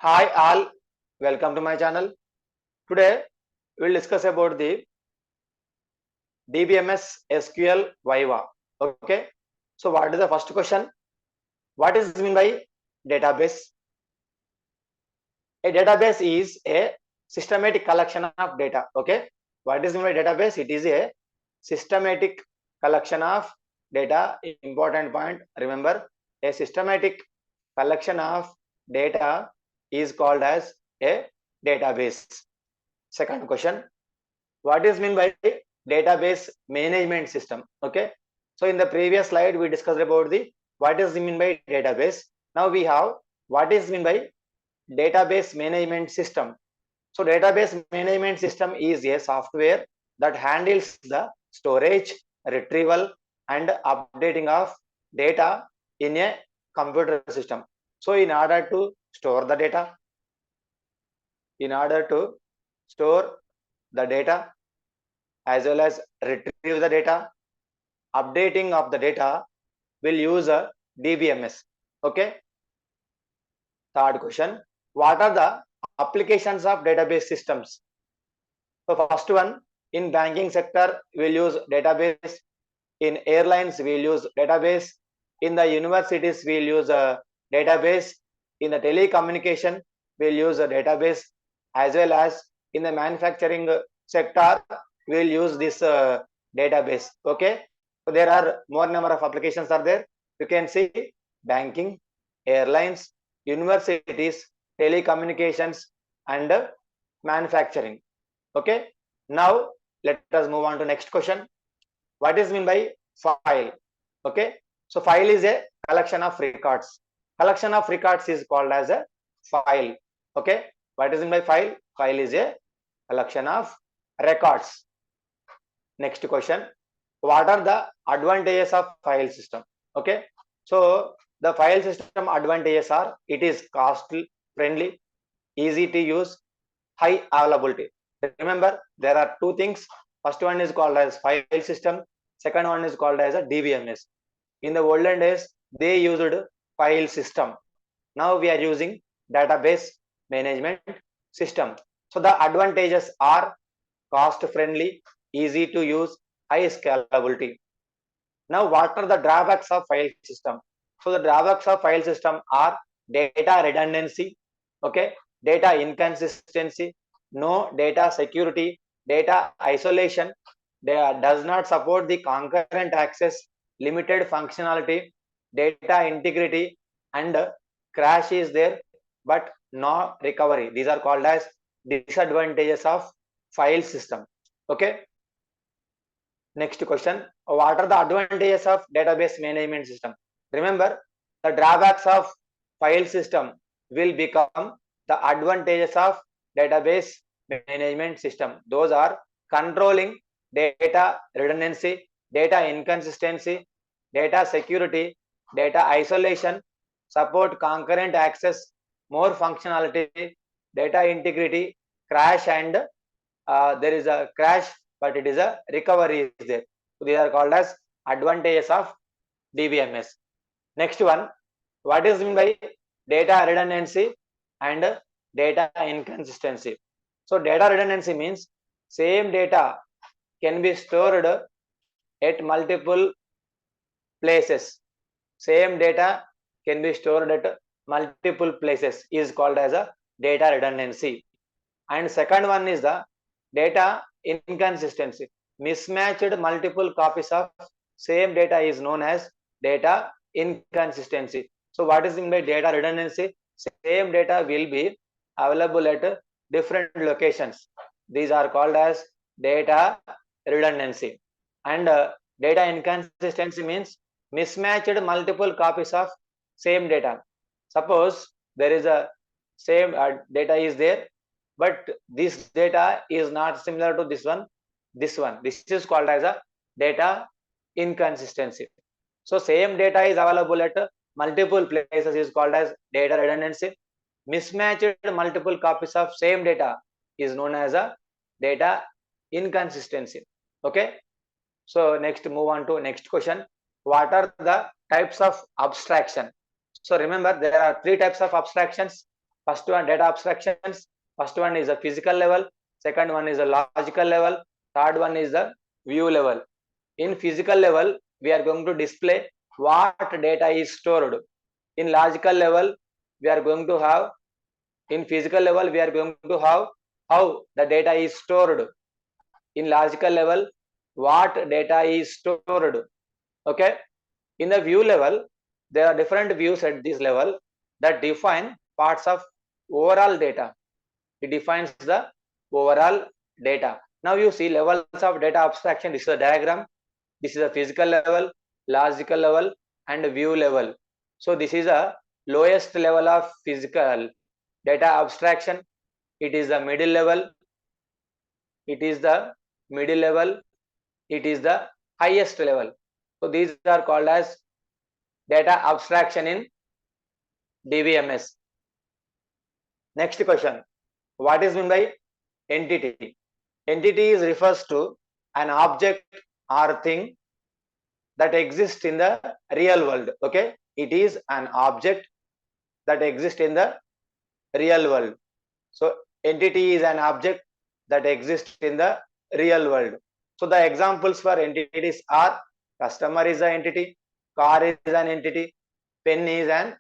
Hi all, welcome to my channel. Today we'll discuss about the Dbms SQL Viva. Okay. So what is the first question? What is mean by database? A database is a systematic collection of data. Okay. What is mean by database? It is a systematic collection of data. Important point. Remember, a systematic collection of data is called as a database. Second question, what is mean by database management system? Okay, so in the previous slide we discussed about the what is mean by database. Now we have what is mean by database management system. So database management system is a software that handles the storage, retrieval and updating of data in a computer system. So in order to store the data, as well as retrieve the data, updating of the data will use a DBMS. Okay. Third question, what are the applications of database systems? So first one, in banking sector we'll use database, in airlines we'll use database, in the universities we'll use a database, in the telecommunication we'll use a database, as well as in the manufacturing sector we'll use this database. Okay, so there are more number of applications are there. You can see banking, airlines, universities, telecommunications and manufacturing. Okay, now let us move on to next question. What is mean by file? Okay, so file is a collection of records. Collection of records is called as a file. Okay, what is mean by file? File is a collection of records. Next question, what are the advantages of file system? Okay, so the file system advantages are it is cost friendly, easy to use, high availability. Remember, there are two things. First one is called as file system, second one is called as a DBMS. In the olden days they used file system, now we are using database management system. So the advantages are cost friendly, easy to use, high scalability. Now what are the drawbacks of file system? So the drawbacks of file system are data redundancy, okay, data inconsistency, no data security, data isolation, does not support the concurrent access, limited functionality, data integrity and crash is there but no recovery. These are called as disadvantages of file system. Okay, next question, what are the advantages of database management system? Remember, the drawbacks of file system will become the advantages of database management system. Those are controlling data redundancy, data inconsistency, data security, data isolation, support concurrent access, more functionality, data integrity, crash and there is a crash but it is a recovery is there. So these are called as advantages of DBMS. Next one, what is mean by data redundancy and data inconsistency? So data redundancy means same data can be stored at multiple places. Same data can be stored at multiple places is called as a data redundancy. And second one is the data inconsistency. Mismatched multiple copies of same data is known as data inconsistency. So what is meant by data redundancy? Same data will be available at different locations. These are called as data redundancy. And data inconsistency means mismatched multiple copies of same data. Suppose there is a same data is there, but this data is not similar to this one. This is called as a data inconsistency. So same data is available at multiple places is called as data redundancy. Mismatched multiple copies of same data is known as a data inconsistency. Okay, so next move on to next question, what are the types of abstraction? So remember, there are three types of abstractions. First one, data abstractions. First one is the physical level. Second one is the logical level. Third one is the view level. In physical level, we are going to display what data is stored. In logical level, we are going to have, in physical level, we are going to have how the data is stored. In logical level, what data is stored. Okay. In the view level, there are different views at this level that define parts of overall data. It defines the overall data. Now you see levels of data abstraction. This is a diagram. This is a physical level, logical level, and view level. So this is a lowest level of physical data abstraction. It is the middle level. It is the middle level. It is the highest level. So these are called as data abstraction in DBMS. Next question. What is meant by entity? Entity refers to an object or thing that exists in the real world. Okay, it is an object that exists in the real world. So entity is an object that exists in the real world. So the examples for entities are customer is an entity, car is an entity, pen is an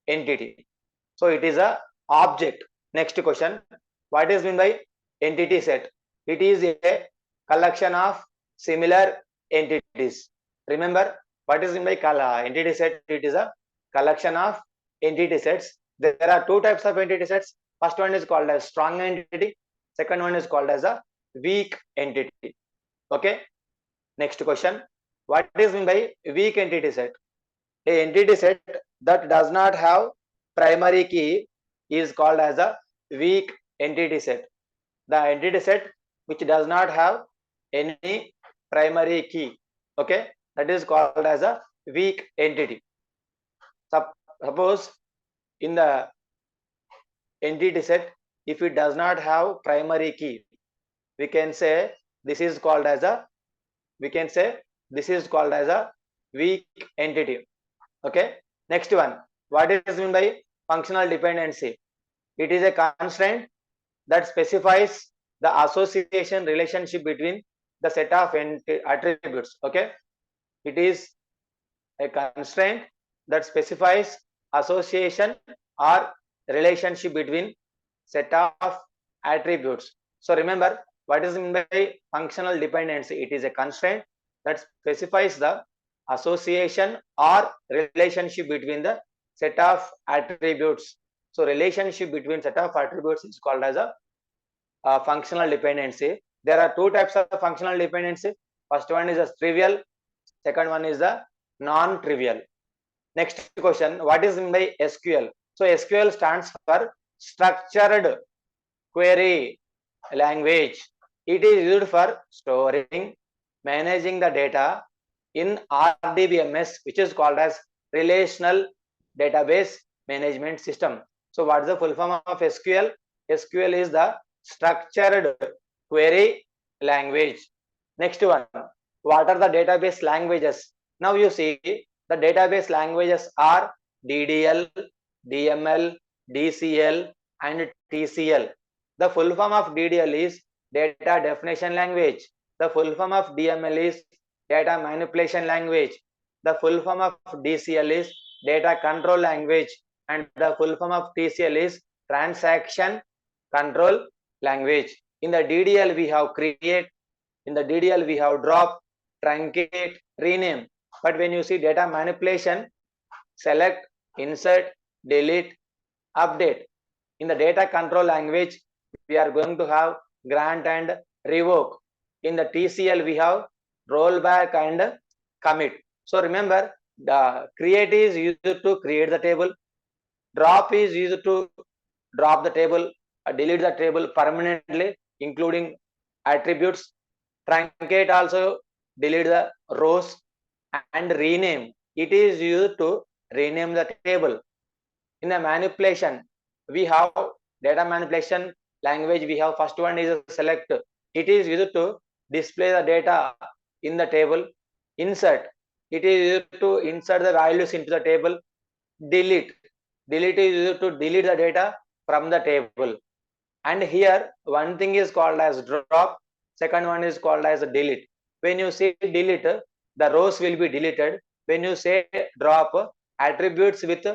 entity. So it is a object. Next question. What is meant by entity set? It is a collection of similar entities. Remember, what is meant by entity set? It is a collection of entity sets. There are two types of entity sets. First one is called as strong entity. Second one is called as a weak entity. Okay. Next question. What is meant by weak entity set? A entity set that does not have primary key is called as a weak entity set. The entity set which does not have any primary key, okay, that is called as a weak entity. Suppose in the entity set, if it does not have primary key, we can say this is called as a weak entity. Okay. Next one. What is meant by functional dependency? It is a constraint that specifies the association relationship between the set of attributes. Okay. It is a constraint that specifies association or relationship between set of attributes. So remember, what is meant by functional dependency? It is a constraint that specifies the association or relationship between the set of attributes. So relationship between set of attributes is called as a functional dependency. There are two types of functional dependency. First one is a trivial. Second one is the non-trivial. Next question. What is meant by SQL? So SQL stands for structured query language. It is used for storing, managing the data in RDBMS, which is called as relational database management system. So what is the full form of SQL? SQL is the structured query language. Next one. What are the database languages? Now you see the database languages are DDL, DML, DCL, and TCL. The full form of DDL is data definition language. The full form of DML is data manipulation language. The full form of DCL is data control language, and the full form of TCL is transaction control language. In the DDL we have create, in the DDL we have drop, truncate, rename. But when you see data manipulation, select, insert, delete, update. In the data control language, we are going to have grant and revoke. In the TCL, we have rollback and commit. So remember, the create is used to create the table. Drop is used to drop the table, delete the table permanently, including attributes. Truncate also delete the rows, and rename. It is used to rename the table. In the manipulation, we have data manipulation language. We have first one is select. It is used to display the data in the table. Insert. It is used to insert the values into the table. Delete. Delete is used to delete the data from the table. And here one thing is called as drop, second one is called as delete. When you say delete, the rows will be deleted. When you say drop, attributes with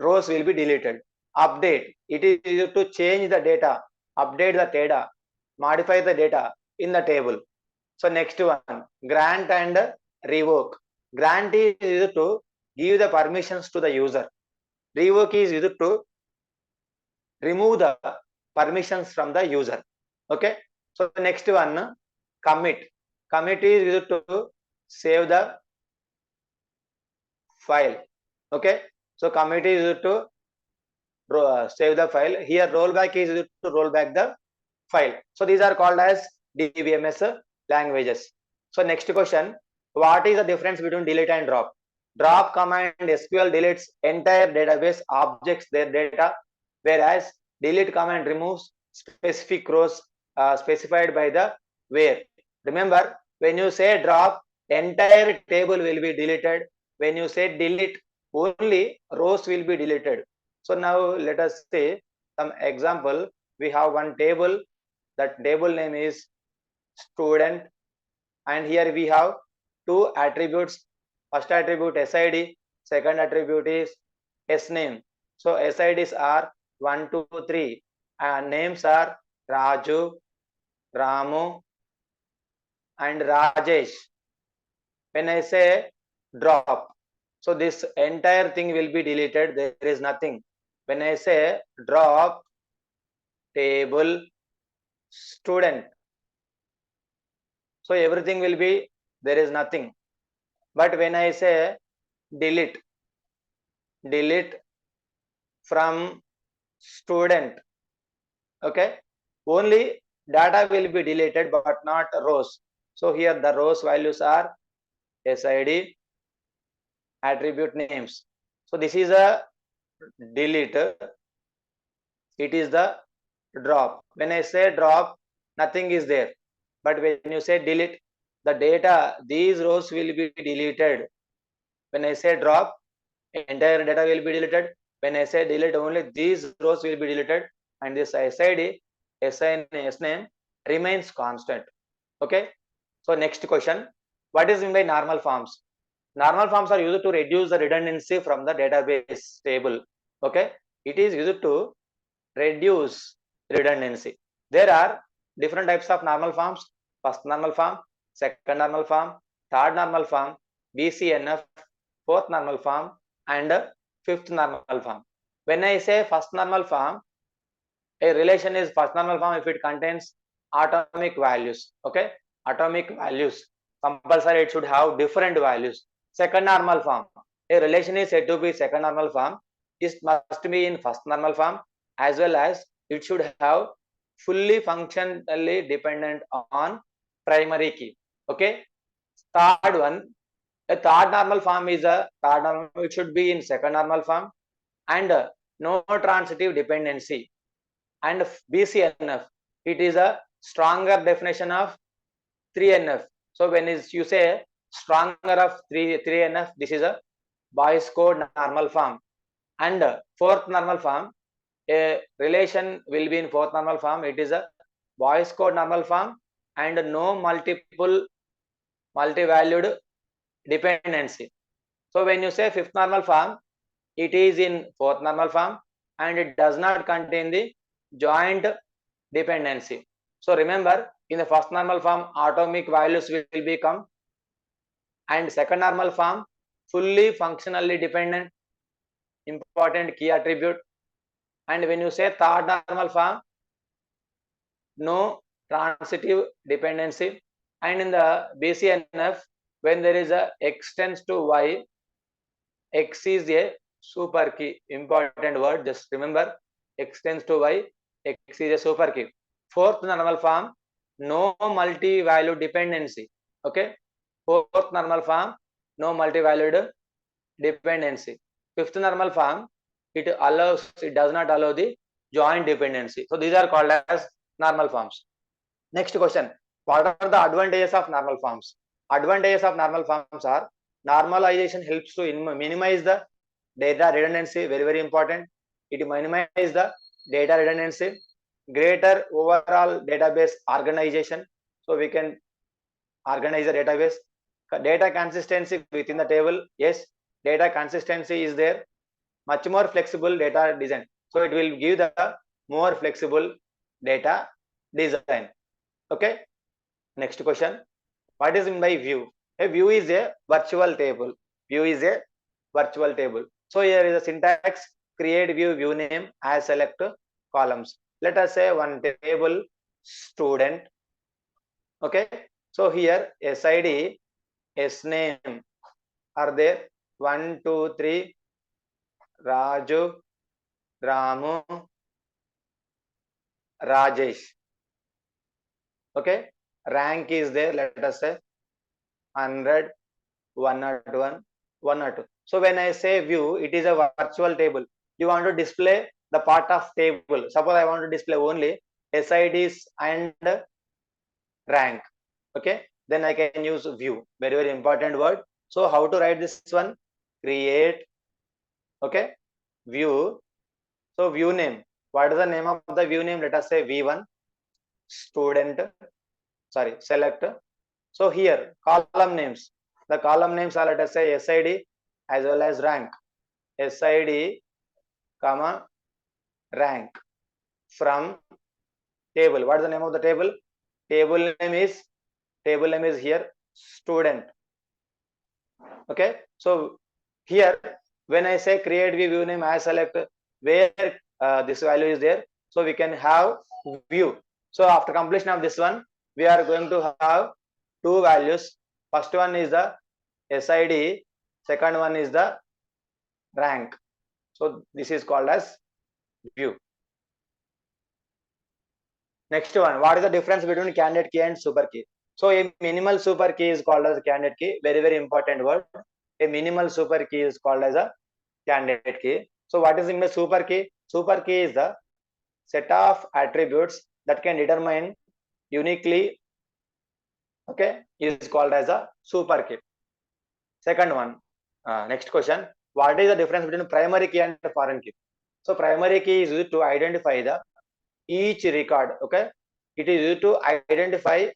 rows will be deleted. Update, it is used to change the data, update the data, modify the data in the table. So next one, grant and revoke. Grant is used to give the permissions to the user. Revoke is used to remove the permissions from the user. Okay. So the next one, commit. Commit is used to save the file. Okay. So commit is used to save the file. Here rollback is used to roll back the file. So these are called as Dbms languages. So next question, what is the difference between delete and drop? Drop command SQL deletes entire database objects their data, whereas delete command removes specific rows specified by the where. Remember, when you say drop, entire table will be deleted. When you say delete, only rows will be deleted. So now let us say some example. We have one table, that table name is student, and here we have two attributes. First attribute SID, second attribute is SName. So SIDs are 1, 2, 3, and names are Raju, Ramu, and Rajesh. When I say drop, so this entire thing will be deleted, there is nothing. When I say drop table student, so everything will be, there is nothing. But when I say delete from student, okay, only data will be deleted but not rows. So here the rows values are SID, attribute names. So this is a delete, it is the drop. When I say drop, nothing is there. But when you say delete, the data, these rows will be deleted. When I say drop, entire data will be deleted. When I say delete, only these rows will be deleted, and this SID, SName remains constant. Okay. So next question, what is meant by normal forms? Normal forms are used to reduce the redundancy from the database table. Okay. It is used to reduce redundancy. There are different types of normal forms: first normal form, second normal form, third normal form, BCNF, fourth normal form, and fifth normal form. When I say first normal form, a relation is first normal form if it contains atomic values. Okay, atomic values. Compulsory it should have different values. Second normal form, a relation is said to be second normal form. It must be in first normal form, as well as it should have fully functionally dependent on primary key. Okay. Third one, a third normal form is a third normal, it should be in second normal form, and no transitive dependency. And BCNF, it is a stronger definition of 3NF. So when you say stronger of 3NF, this is a boys code normal form. And fourth normal form, a relation will be in fourth normal form. It is a boys code normal form and no multi-valued dependency. So when you say fifth normal form, it is in fourth normal form and it does not contain the joint dependency. So remember, in the first normal form, atomic values will become, and second normal form, fully functionally dependent, important key attribute. And when you say third normal form, no transitive dependency. And in the BCNF, when there is a extends to y, x is a super key, important word, just remember, extends to y, x is a super key. Fourth normal form, no multi-valued dependency. Okay, fourth normal form, no multi-valued dependency. Fifth normal form, it does not allow the joint dependency. So these are called as normal forms. Next question, what are the advantages of normal forms? Advantages of normal forms are, normalization helps to minimize the data redundancy, very important. It minimizes the data redundancy, greater overall database organization. So we can organize the database. Data consistency within the table. Yes, data consistency is there. Much more flexible data design. So it will give the more flexible data design. Okay. Next question. What is meant by view? A view is a virtual table. View is a virtual table. So here is a syntax: create view name as select columns. Let us say one table student. Okay. So here SID, SName are there. 1, 2, 3. Raju, Ramu, Rajesh. Okay. Rank is there. Let us say 100, 101, 102. So when I say view, it is a virtual table. You want to display the part of table. Suppose I want to display only SIDs and rank. Okay. Then I can use view. Very, very important word. So how to write this one? Create. Okay. View. So view name. What is the name of the view name? Let us say V1 student. Sorry, select. So here column names. The column names are, let us say, SID as well as rank. SID, comma, rank from table. What is the name of the table? Table name is here student. Okay. So here when I say create view name, I select where this value is there. So we can have view. So after completion of this one, we are going to have two values. First one is the SID, second one is the rank. So this is called as view. Next one, what is the difference between candidate key and super key? So a minimal super key is called as a candidate key. Very, very important word. A minimal super key is called as a candidate key. So what is in the super key? Super key is the set of attributes that can determine uniquely, okay, is called as a super key. Second one, next question, what is the difference between primary key and foreign key? So primary key is used to identify the each record. Okay, it is used to identify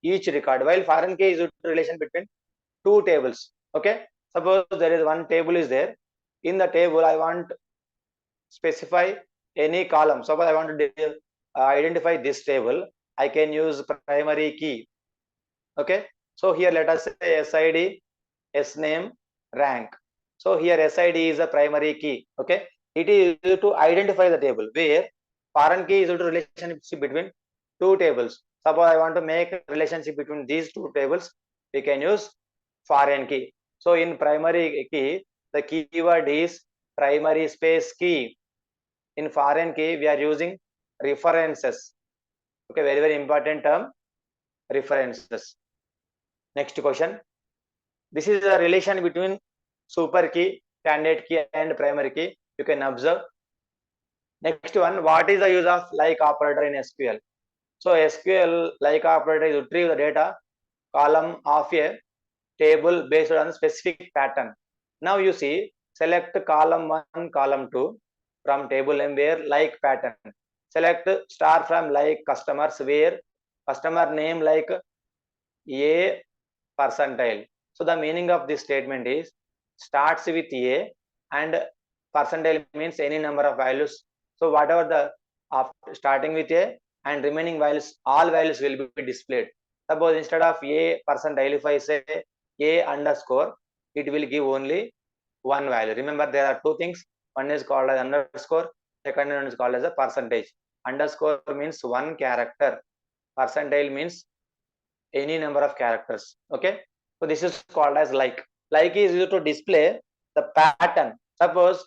each record, while foreign key is used to relation between two tables. Okay, suppose there is one table is there. In the table I want specify any column. Suppose I want to identify this table, I can use primary key. Okay, so here let us say SID, SName, rank. So here SID is a primary key. Okay, it is used to identify the table, where foreign key is used to relationship between two tables. Suppose I want to make a relationship between these two tables, we can use foreign key. So in primary key, the keyword is primary space key. In foreign key, we are using references. Okay, very, very important term, references. Next question. This is a relation between super key, candidate key, and primary key. You can observe. Next one, what is the use of like operator in SQL? So SQL like operator is retrieve the data column of a table based on a specific pattern. Now you see, select column 1, column 2 from table name where like pattern. Select star from like customers where customer name like a percentile. So the meaning of this statement is starts with a and percentile means any number of values. So whatever the starting with a and remaining values, all values will be displayed. Suppose instead of a percentile, if I say a underscore, it will give only one value. Remember, there are two things. One is called as underscore, second one is called as a percentage. Underscore means one character, percentile means any number of characters. Okay, so this is called as like. Like is used to display the pattern. Suppose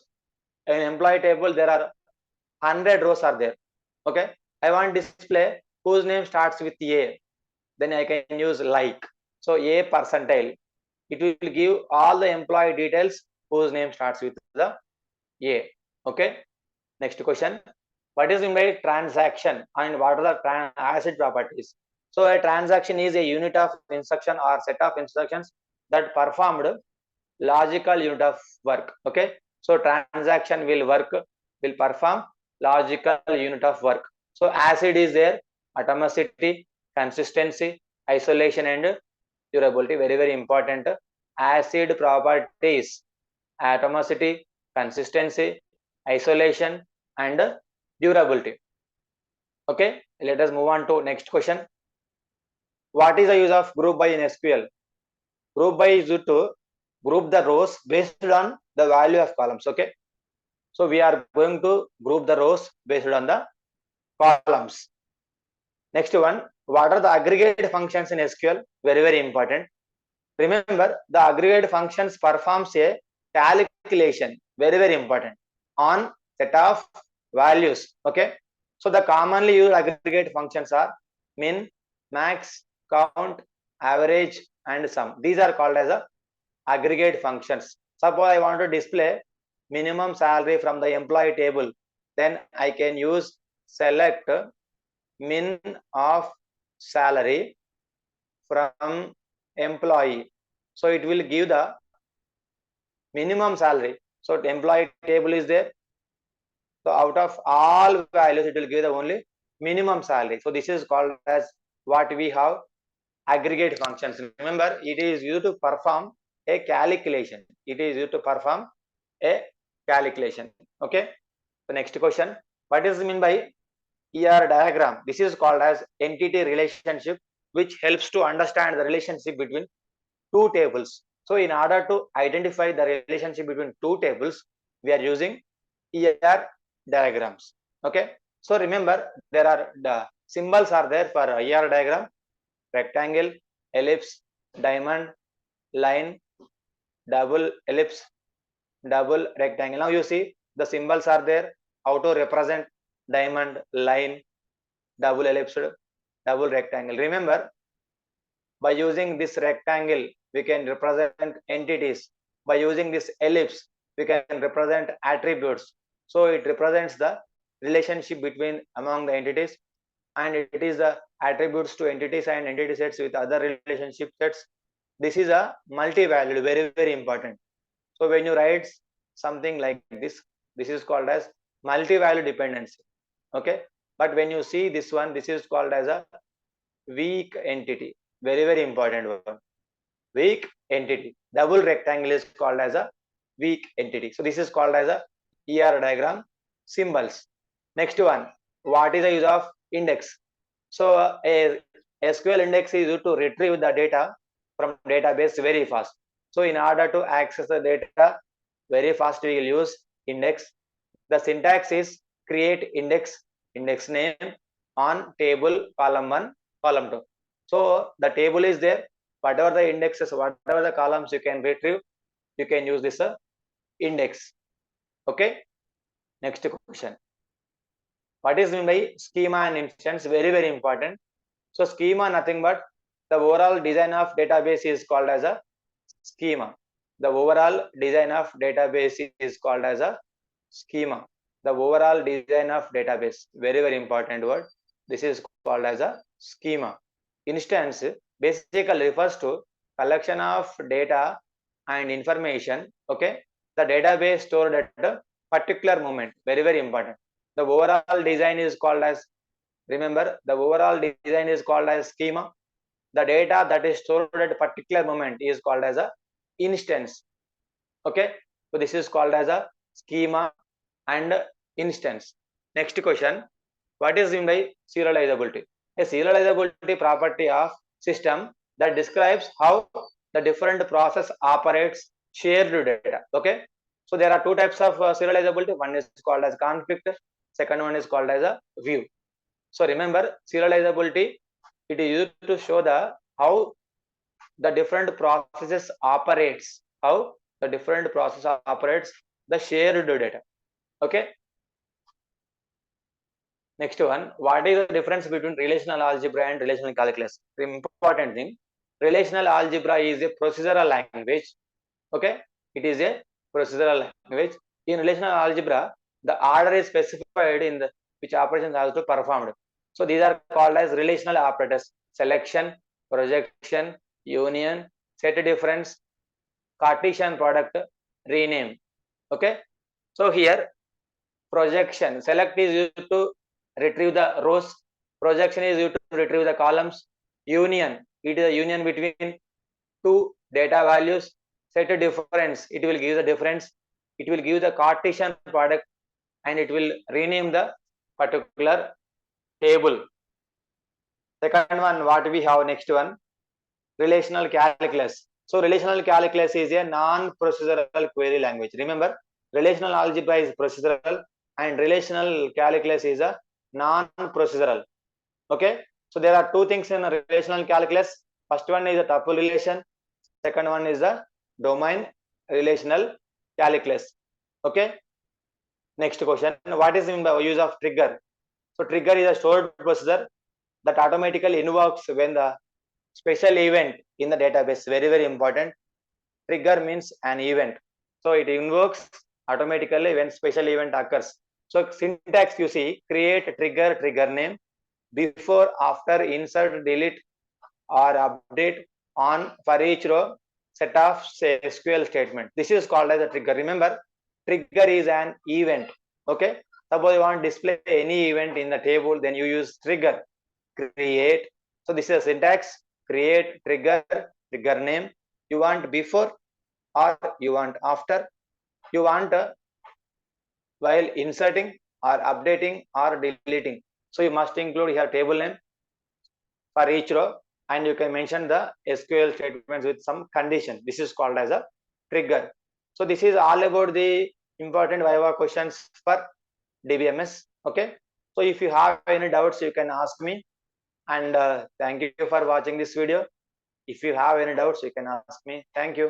in employee table there are 100 rows are there. Okay, I want display whose name starts with a, then I can use like. So a percentile, it will give all the employee details whose name starts with the a. Okay, next question, what is meant by transaction and what are the ACID properties? So a transaction is a unit of instruction or set of instructions that performed logical unit of work. Okay, so transaction will work will perform logical unit of work. So acid is there, atomicity, consistency, isolation and durability. Very, very important. Acid properties, atomicity, consistency, isolation and durability. Okay, let us move on to next question. What is the use of group by in SQL? Group by is used to group the rows based on the value of columns. Okay, so we are going to group the rows based on the columns. Next one, what are the aggregate functions in SQL? Very, very important. Remember, the aggregate functions performs a calculation, very, very important, on set of values. Okay, so the commonly used aggregate functions are min, max, count, average and sum. These are called as a aggregate functions. Suppose I want to display minimum salary from the employee table, then I can use select min of salary from employee. So it will give the minimum salary. So the employee table is there. So out of all values, it will give the only minimum salary. So this is called as what we have aggregate functions. Remember, it is used to perform a calculation. It is used to perform a calculation. Okay. The next question, what is mean by ER diagram? This is called as entity relationship, which helps to understand the relationship between two tables. So in order to identify the relationship between two tables, we are using ER diagrams. Okay. So remember, there are the symbols are there for ER diagram: rectangle, ellipse, diamond, line, double ellipse, double rectangle. Now you see the symbols are there, how to represent diamond, line, double ellipse, double rectangle. Remember, by using this rectangle, we can represent entities. By using this ellipse, we can represent attributes. So it represents the relationship between among the entities, and it is the attributes to entities and entity sets with other relationship sets. This is a multi-valued, very, very important. So when you write something like this, this is called as multi-value dependency. Okay, but when you see this one, this is called as a weak entity. Very, very important one. Weak entity. Double rectangle is called as a weak entity. So this is called as a ER diagram symbols. Next one, what is the use of index? So a SQL index is used to retrieve the data from database very fast. So in order to access the data very fast, we will use index. The syntax is create index, index name on table column 1, column 2. So the table is there, whatever the indexes, whatever the columns you can retrieve, you can use this index. Okay. Next question, what is meant by schema and instance? Very, very important. So schema nothing but the overall design of database is called as a schema. The overall design of database is called as a schema. The overall design of database, very, very important word. This is called as a schema. Instance basically refers to collection of data and information. Okay, the database stored at a particular moment. Very, very important. The overall design is called as, remember, the overall design is called as schema. The data that is stored at a particular moment is called as a instance. Okay, so this is called as a schema and instance. Next question, what is meant by serializability? A serializability property of system that describes how the different process operates shared data. Okay, so there are two types of serializability. One is called as conflict, second one is called as a view. So remember, serializability, it is used to show the how the different processes operates, how the different process operates the shared data. Okay. Next one, what is the difference between relational algebra and relational calculus? The important thing, relational algebra is a procedural language. Okay, it is a procedural language. In relational algebra, the order is specified in the which operations are to performed. So these are called as relational operators: selection, projection, union, set difference, Cartesian product, rename. Okay, so here Projection. Select is used to retrieve the rows. Projection is used to retrieve the columns. Union. It is a union between two data values. Set a difference. It will give the difference. It will give the Cartesian product and it will rename the particular table. Second one, what we have next one, relational calculus. So relational calculus is a non-procedural query language. Remember, relational algebra is procedural and relational calculus is a non-procedural. Okay, so there are two things in a relational calculus. First one is a tuple relation. Second one is a domain relational calculus. Okay. Next question, what is the use of trigger? So trigger is a stored procedure that automatically invokes when the special event in the database, very important. Trigger means an event, so it invokes automatically when special event occurs. So syntax, you see, create trigger name, before, after, insert, delete or update on for each row, set of SQL statement. This is called as a trigger. Remember, trigger is an event. Okay, suppose you want to display any event in the table, then you use trigger. Create. So this is a syntax. Create trigger name. You want before or you want after. You want while inserting or updating or deleting. So you must include here table name for each row, and you can mention the SQL statements with some condition. This is called as a trigger. So this is all about the important Viva questions for DBMS. Okay. So if you have any doubts, you can ask me. And thank you for watching this video. If you have any doubts, you can ask me. Thank you.